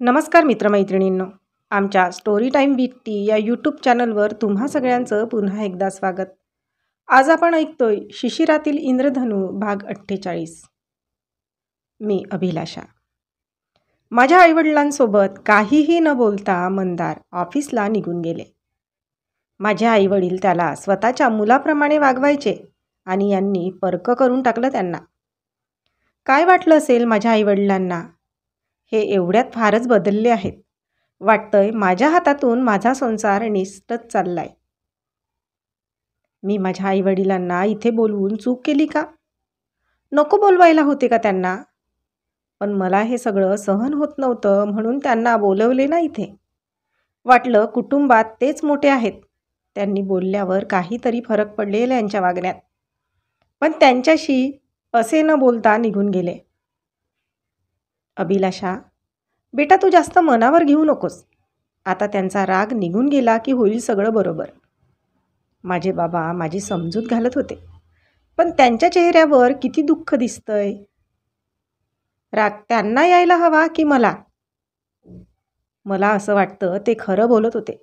नमस्कार मित्रमैत्रिणींनो. आमच्या story time with T या यूट्यूब चॅनलवर तुम्हा सगळ्यांचं पुन्हा एकदा स्वागत. आज आपण ऐकतोय शिशिरातील इंद्रधनू भाग 48. मी अभिलाषा. माझ्या आईवडिलांसोबत काहीही न बोलता मंदार ऑफिसला निघून गेले. माझे आईवडील त्याला स्वतःच्या मुलाप्रमाणे वागवायचे आणि यांनी परक करून टाकलं त्यांना. काय वाटलं असेल माझ्या आईवडिलांना? हे एवढ्यात फारच बदलले आहेत. वाटतंय माझ्या हातातून माझा संसार निसटत चाललाय. मी माझ्या आईवडिलांना इथे बोलवून चूक केली का? नको बोलवायला होते का त्यांना? पण मला हे सगळं सहन होत नव्हतं म्हणून त्यांना बोलवले ना इथे. वाटलं कुटुंबात तेच मोठे आहेत. त्यांनी बोलल्यावर काहीतरी फरक पडलेल यांच्या वागण्यात. पण त्यांच्याशी असे न बोलता निघून गेले. अभिलाषा, बेटा तू जास्त मनावर घेऊ नकोस. आता त्यांचा राग निघून गेला की होईल सगळं बरोबर. माझे बाबा माझी समजूत घालत होते. पण त्यांच्या चेहऱ्यावर किती दुःख दिसतंय. राग त्यांना यायला हवा की मला? मला असं वाटतं ते खरं बोलत होते.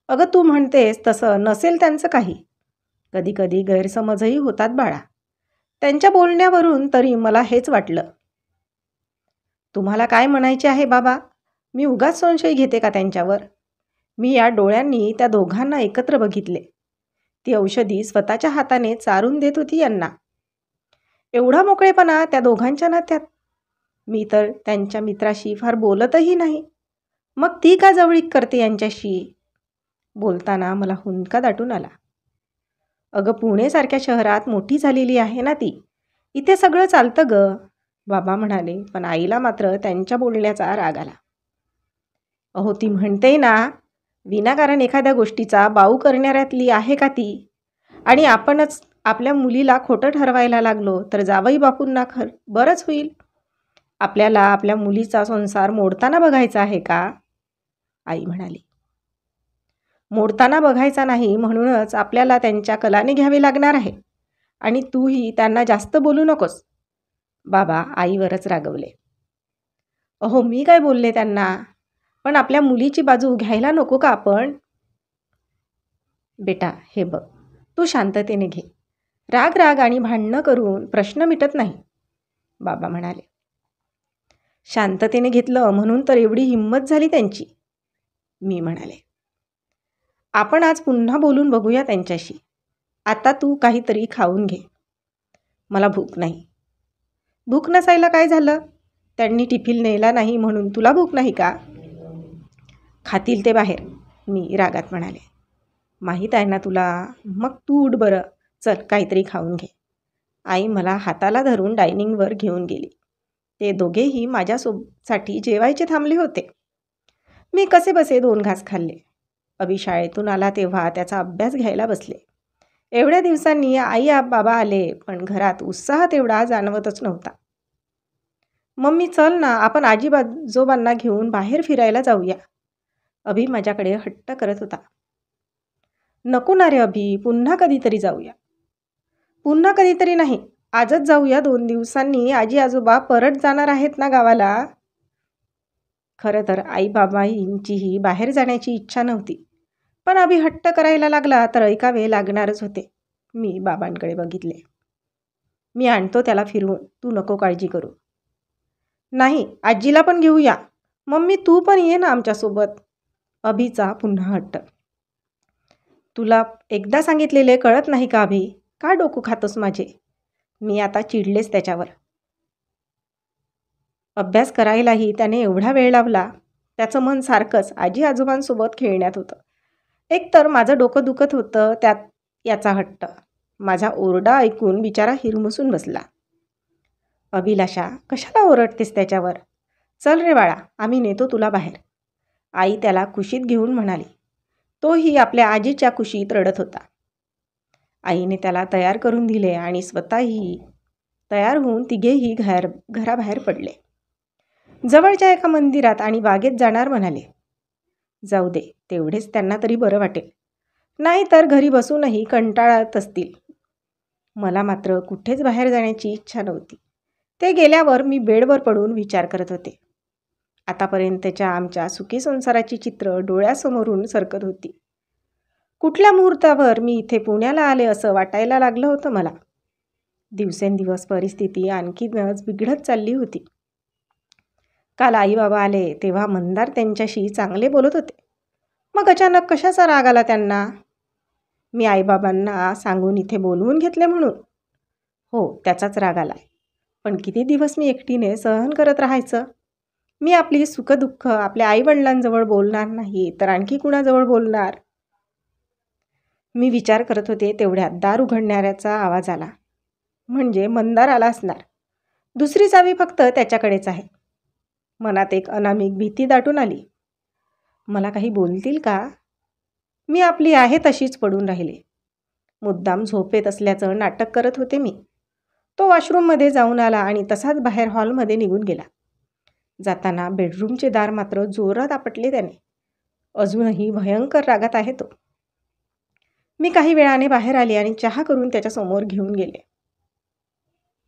अगं तू म्हणतेस तसं नसेल त्यांचं काही. कधी कधी गैरसमजही होतात बाळा. त्यांच्या बोलण्यावरून तरी मला हेच वाटलं. तुम्हाला काय म्हणायचे आहे बाबा? मी उगाच संशय घेते का त्यांच्यावर? मी या डोळ्यांनी त्या दोघांना एकत्र बघितले. ती औषधी स्वतःच्या हाताने चारून देत होती यांना. एवढा मोकळेपणा त्या दोघांच्या नात्यात. मी तर त्यांच्या मित्राशी फार बोलतही नाही. मग ती का जवळीक करते यांच्याशी? बोलताना मला हुंदका दाटून आला. अगं पुणेसारख्या शहरात मोठी झालेली आहे ना ती. इथे सगळं चालतं ग, बाबा म्हणाले. पण आईला मात्र त्यांच्या बोलण्याचा राग आला. अहो ती म्हणते ना, विनाकारण एखाद्या गोष्टीचा बाऊ करणाऱ्यातली आहे का ती? आणि आपणच आपल्या मुलीला खोटं ठरवायला लागलो तर जावई बापूंना बरंच होईल. आपल्याला आपल्या मुलीचा संसार मोडताना बघायचा आहे का? आई म्हणाली. मोडताना बघायचा नाही म्हणूनच आपल्याला त्यांच्या कलाने घ्यावे लागणार आहे. आणि तूही त्यांना जास्त बोलू नकोस. बाबा आईवरच रागवले. अहो मी काय बोलले त्यांना? पण आपल्या मुलीची बाजू घ्यायला नको का आपण? बेटा हे बघ, तू शांततेने घे. राग राग आणि भांडणं करून प्रश्न मिटत नाही, बाबा म्हणाले. शांततेने घेतलं म्हणून तर एवढी हिंमत झाली त्यांची, मी म्हणाले. आपण आज पुन्हा बोलून बघूया त्यांच्याशी. आता तू काहीतरी खाऊन घे. मला भूक नाही. भूक नसायला काय झालं? त्यांनी टिफिन नेला नाही म्हणून तुला भूक नाही का? खातील ते बाहेर, मी रागात म्हणाले. माहीत आहे ना तुला. मग तू उठ बरं. चल काहीतरी खाऊन घे. आई मला हाताला धरून डायनिंगवर घेऊन गेली. ते दोघेही माझ्यासाठी जेवायचे थांबले होते. मी कसे बसे 2 घास खाल्ले. अभि शाळेतून आला तेव्हा त्याचा अभ्यास घ्यायला बसले. एवढ्या दिवसांनी आई बाबा आले पण घरात उत्साह तेवढा जाणवतच नव्हता. मम्मी चल ना, आपण आजीबाजोबांना घेऊन बाहेर फिरायला जाऊया, अभि माझ्याकडे हट्ट करत होता. नको ना रे अभि, पुन्हा कधीतरी जाऊया. पुन्हा कधीतरी नाही, आजच जाऊया. 2 दिवसांनी आजी आजोबा परत जाणार आहेत ना गावाला. खरं तर आई बाबांचीही बाहेर जाण्याची इच्छा नव्हती. पण अभि हट्ट करायला लागला तर ऐकावे लागणारच होते. मी बाबांकडे बघितले. मी आणतो त्याला फिरवून, तू नको काळजी करू. नाही, आजीला पण घेऊया. मम्मी तू पण ये ना आमच्यासोबत, अभिचा पुन्हा हट्ट. तुला एकदा सांगितलेले कळत नाही का अभि? का डोकं खातोस माझे? मी आता चिडलेच त्याच्यावर. अभ्यास करायलाही त्याने एवढा वेळ लावला. त्याचं मन सारखंच आजी आजोबांसोबत खेळण्यात होतं. एकतर माझं डोकं दुखत होतं, त्यात याचा हट्ट. माझा ओरडा ऐकून बिचारा हिरमुसून बसला. अभिलाषा कशाला ओरडतेस त्याच्यावर? चल रे बाळा, आम्ही नेतो तुला बाहेर, आई त्याला कुशीत घेऊन म्हणाली. तोही आपल्या आजीच्या कुशीत रडत होता. आईने त्याला तयार करून दिले आणि स्वतःही तयार होऊन तिघेही घराबाहेर पडले. जवळच्या एका मंदिरात आणि बागेत जाणार म्हणाले. जाऊ दे, तेवढेच त्यांना तरी बरं वाटेल. नाही तर घरी बसूनही कंटाळत असतील. मला मात्र कुठेच बाहेर जाण्याची इच्छा नव्हती. ते गेल्यावर मी बेडवर पडून विचार करत होते. आतापर्यंतच्या आमच्या सुखी संसाराची चित्र डोळ्यासमोरून सरकत होती. कुठल्या मुहूर्तावर मी इथे पुण्याला आले असं वाटायला लागलं होतं मला. दिवसेंदिवस परिस्थिती आणखीनच बिघडत चालली होती. काल आई बाबा आले तेव्हा मंदार त्यांच्याशी चांगले बोलत होते. मग अचानक कशाचा राग आला त्यांना? मी आईबाबांना सांगून इथे बोलवून घेतले म्हणून? हो, त्याचाच राग आला. पण किती दिवस मी एकटीने सहन करत राहायचं? मी आपली सुखदुःख आपल्या आईवडिलांजवळ बोलणार नाही तर आणखी कुणाजवळ बोलणार? मी विचार करत होते तेवढ्यात दार उघडणाऱ्याचा आवाज आला. म्हणजे मंदार आला असणार. दुसरी चावी फक्त त्याच्याकडेच आहे. मनात एक अनामिक भीती दाटून आली. मला काही बोलतील का? मी आपली आहे तशीच पडून राहिले. मुद्दाम झोपेत असल्याचं नाटक करत होते मी. तो वॉशरूममध्ये जाऊन आला आणि तसाच बाहेर हॉलमध्ये निघून गेला. जाताना बेडरूमचे दार मात्र जोरात आपटले त्याने. अजूनही भयंकर रागात आहे तो. मी काही वेळाने बाहेर आले आणि चहा करून त्याच्यासमोर घेऊन गेले.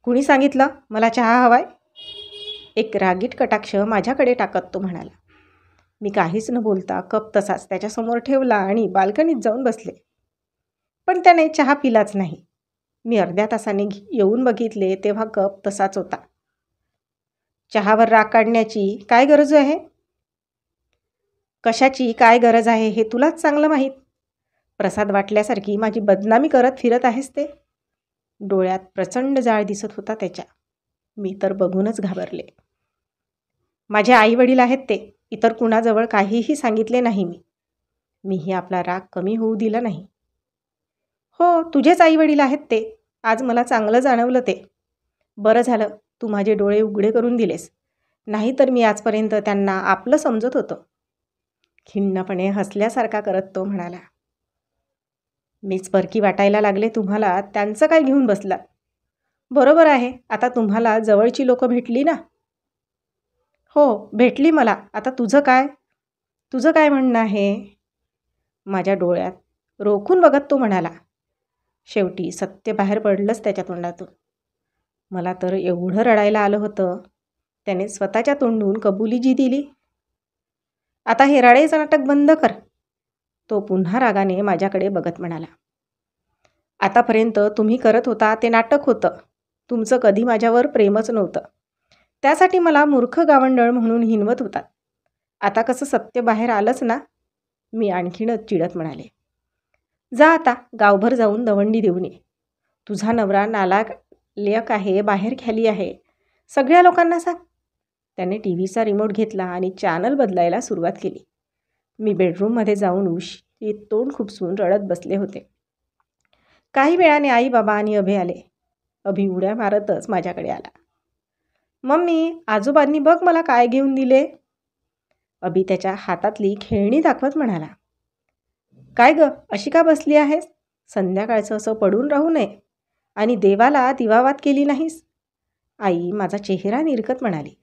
कुणी सांगितलं मला चहा हवाय? एक रागीट कटाक्ष माझ्याकडे टाकत तो म्हणाला. मी काहीच न बोलता कप तसाच त्याच्यासमोर ठेवला आणि बाल्कनीत जाऊन बसले. पण त्याने चहा पिलाच नाही. मी अर्ध्या तासाने येऊन बघितले तेव्हा कप तसाच होता. चहावर राग काढण्याची काय गरज आहे? कशाची काय गरज आहे हे तुलाच चांगलं माहीत. प्रसाद वाटल्यासारखी माझी बदनामी करत फिरत आहेस ते. डोळ्यात प्रचंड जाळ दिसत होता त्याच्या. मी तर बघूनच घाबरले. माझे आईवडील आहेत ते. इतर कुणाजवळ काहीही सांगितले नाही मी. मीही आपला राग कमी होऊ दिला नाही. हो, तुझेच आईवडील आहेत ते. आज मला चांगलं जाणवलं ते. बरं झालं तू माझे डोळे उघडे करून दिलेस. नाहीतर मी आजपर्यंत त्यांना आपलं समजत होतं. खिन्नपणे हसल्यासारखा करत तो म्हणाला. मीच परकी वाटायला लागले तुम्हाला, त्यांचं काय घेऊन बसलात? बरोबर आहे. आता तुम्हाला जवळची लोकं भेटली ना? हो, भेटली मला. आता तुझं काय? तुझं काय म्हणणं आहे? माझ्या डोळ्यात रोखून बघत तो म्हणाला. शेवटी सत्य बाहेर पडलंच त्याच्या तोंडातून. मला तर एवढं रडायला आलं होतं. त्याने स्वतःच्या तोंडून कबुली जी दिली. आता हे रडायचं नाटक बंद कर. तो पुन्हा रागाने माझ्याकडे बघत म्हणाला. आतापर्यंत तुम्ही करत होता ते नाटक होतं. तुमचं कधी माझ्यावर प्रेमच नव्हतं. त्यासाठी मला मूर्ख गावंडळ म्हणून हिणवत होतात. आता कसं सत्य बाहेर आलंच ना? मी आणखीनच चिडत म्हणाले. जा आता गावभर जाऊन दवंडी देऊन ये. तुझा नवरा नालायक आहे, बाहेर खाली आहे. सगळ्या लोकांना सांग. त्याने टीव्हीचा रिमोट घेतला आणि चॅनल बदलायला सुरुवात केली. मी बेडरूममध्ये जाऊन उशीत तोंड खुपसून रडत बसले होते. काही वेळाने आई बाबा आणि अभे आले. अभि उड्या मारतच माझ्याकडे आला. मम्मी, आजोबांनी बघ मला काय घेऊन दिले. अभि त्याच्या हातातली खेळणी दाखवत म्हणाला. काय ग, अशी का बसली आहेस? संध्याकाळचं असं पडून राहू नये. आणि देवाला दिवावात केली नाहीस? आई माझा चेहरा निरखत म्हणाली.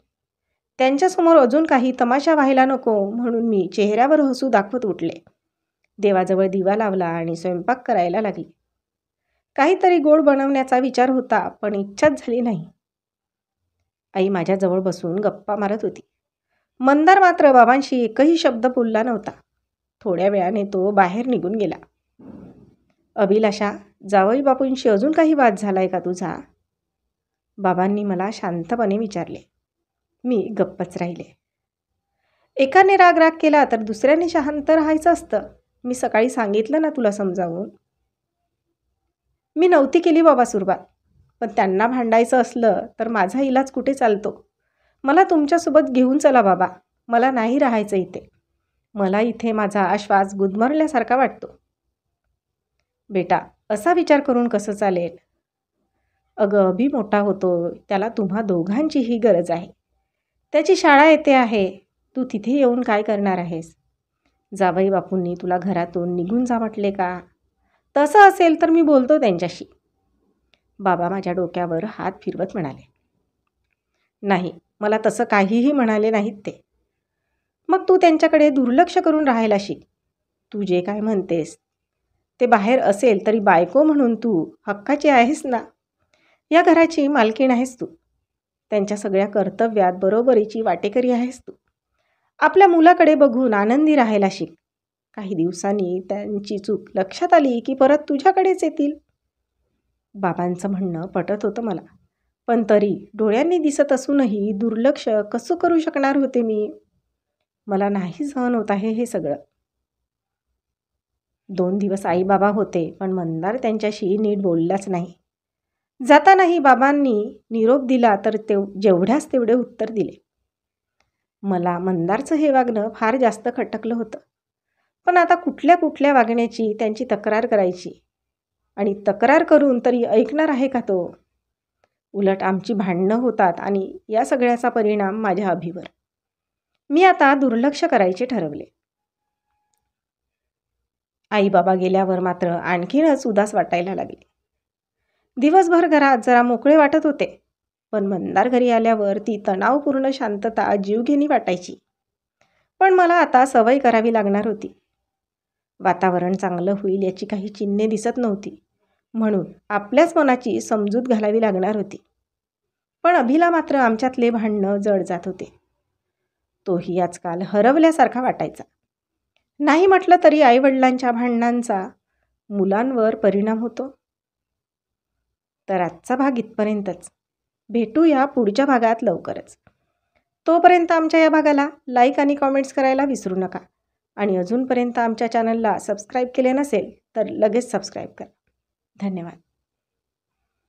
त्यांच्यासमोर अजून काही तमाशा व्हायला नको म्हणून मी चेहऱ्यावर हसू दाखवत उठले. देवाजवळ दिवा लावला आणि स्वयंपाक करायला लागली. काहीतरी गोड बनवण्याचा विचार होता पण इच्छाच झाली नाही. आई माझ्याजवळ बसून गप्पा मारत होती. मंदार मात्र बाबांशी एकही शब्द बोलला नव्हता. थोड्या वेळाने तो बाहेर निघून गेला. अभिलाषा, जावई बापूंशी अजून काही वाद झालाय का तुझा? बाबांनी मला शांतपणे विचारले. मी गप्पच राहिले. एकाने राग केला तर दुसऱ्याने शांत राहायचं असतं. मी सकाळी सांगितलं ना तुला समजावून. मी नव्हती केली बाबा सुरुवात. पण त्यांना भांडायचं असलं तर माझा इलाज कुठे चालतो. मला तुमच्यासोबत घेऊन चला बाबा. मला नाही राहायचं इथे. मला इथे माझा श्वास गुदमरल्यासारखा वाटतो. बेटा, असा विचार करून कसं चालेल? अगं, अभि मोठा होतो. त्याला तुम्हा दोघांचीही गरज आहे. त्याची शाळा येते आहे. तू तिथे येऊन काय करणार आहेस? जावई बापूंनी तुला घरातून निघून जा म्हटले का? तसं असेल तर मी बोलतो त्यांच्याशी. बाबा माझ्या डोक्यावर हात फिरवत म्हणाले. नाही, मला तसं काहीही म्हणाले नाहीत ते. मग तू त्यांच्याकडे दुर्लक्ष करून राहायला शिक. तू जे काय म्हणतेस ते बाहेर असेल तरी बायको म्हणून तू हक्काची आहेस ना. या घराची मालकीण आहेस तू. त्यांच्या सगळ्या कर्तव्यात बरोबरीची वाटेकरी आहेस तू. आपल्या मुलाकडे बघून आनंदी राहायला शिक. काही दिवसांनी त्यांची चूक लक्षात आली की परत तुझ्याकडेच येतील. बाबांचं म्हणणं पटत होतं मला, पण तरी डोळ्यांनी दिसत असूनही दुर्लक्ष कसं करू शकणार होते मी? मला नाही सहन होत आहे हे सगळं. 2 दिवस आई बाबा होते, पण मंदार त्यांच्याशी नीट बोललाच नाही. जातानाही बाबांनी निरोप दिला तर जेवढ्याच तेवढे उत्तर दिले. मला मंदारचं हे वागणं फार जास्त खटकलं होतं. पण आता कुठल्या वागण्याची त्यांची तक्रार करायची, आणि तक्रार करून तरी ऐकणार आहे का तो? उलट आमची भांडणं होतात आणि या सगळ्याचा परिणाम माझ्या अभिवर. मी आता दुर्लक्ष करायचे ठरवले. आई बाबा गेल्यावर मात्र आणखीनच उदास वाटायला लागले. दिवसभर घरात जरा मोकळे वाटत होते, पण मंदार घरी आल्यावर ती तणावपूर्ण शांतता जीवघेणी वाटायची. पण मला आता सवय करावी लागणार होती. वातावरण चांगलं होईल याची काही चिन्हे दिसत नव्हती, म्हणून आपल्याच मनाची समजूत घालावी लागणार होती. पण अभिला मात्र आमच्यातले भांडणं जड जात होते. तोही आजकाल हरवल्यासारखा वाटायचा. नाही म्हटलं तरी आईवडिलांच्या भांडणांचा मुलांवर परिणाम होतो. तर आजचा भाग इथपर्यंतच. भेटूया पुढच्या भागात लवकरच. तोपर्यंत आमच्या या भागाला लाईक आणि कॉमेंट्स करायला विसरू नका. आणि अजूनपर्यंत आमच्या चॅनलला सबस्क्राईब केले नसेल तर लगेच सबस्क्राईब करा. धन्यवाद.